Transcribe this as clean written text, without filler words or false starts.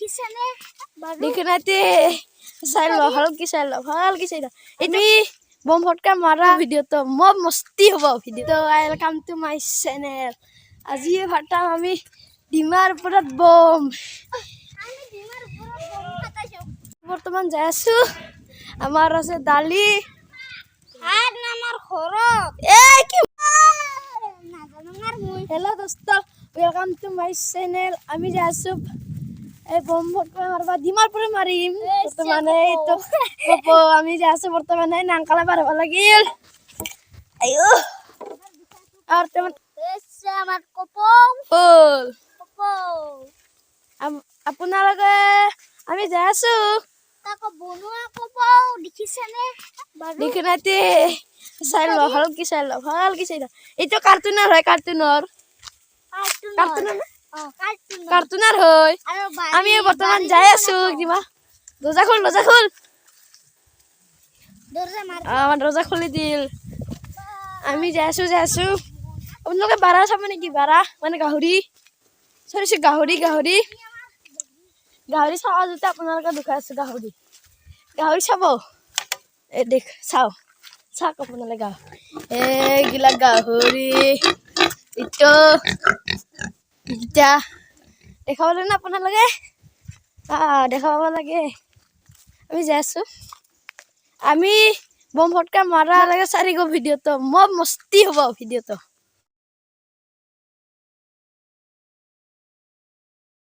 দেখিছেনে দেখি নাইতে চাই ল ভালকে চাই ল এটি বম ফটকা মাৰা ভিডিঅ'টো মব মস্তি হ'ব ভিডিঅ'টো ওয়েলকাম টু মাই চেনেল আজি ফাটাম আমি ডিমাৰ ওপৰত বম বৰ্তমান যাই আছো আমাৰ আছে দালি আর আমার ঘরত এই কি নাজানার মই হেল্ল' দোস্ত ওয়েলকাম টু মাই চেনেল আমি যাই আছো এই বম ফটকা মারবা ডিমাৰপুৰে মাৰিম বৰ্তমানে এইটো পপো আমি যাই আছো বৰ্তমানে নাংকালা পাৰ হ'ব লাগিল আইও আৰু তেমন এসে আমাৰ কপৌ ফুল কপৌ আপোনালোকে আমি যাই আছো তাকো বনোৱা কপৌ দেখিছেনে দেখি নাইতে চাই ল ভালকে চাই ল এইটো কাৰ্টুনৰ হয় কাৰ্টুনৰ কাৰ্টুনৰ হয় আমি বৰ্তমান যাই আছো কিবা দৰ্জা খোল দৰজা মাৰ আমাৰ দৰ্জা খুলি দিল আমি যাই আছো আপোনালোকে বাৰা চাব নেকি বাৰা মানে গাহৰি চৰিছো গাহৰি চাব যদি আপোনালোকে দেখাই আছো গাহৰি চাব এই দেখ চাওক আপোনালোকে এইগিলা গাহৰি ইটো ইটা দেখাবলৈ না আপোনালোকে দেখাব লাগে আমি যাই আছো আমি বম ফটকা মাৰা লাগে চাৰি গো ভিডিঅ'টো মব মস্তি হ'ব ভিডিঅ'টো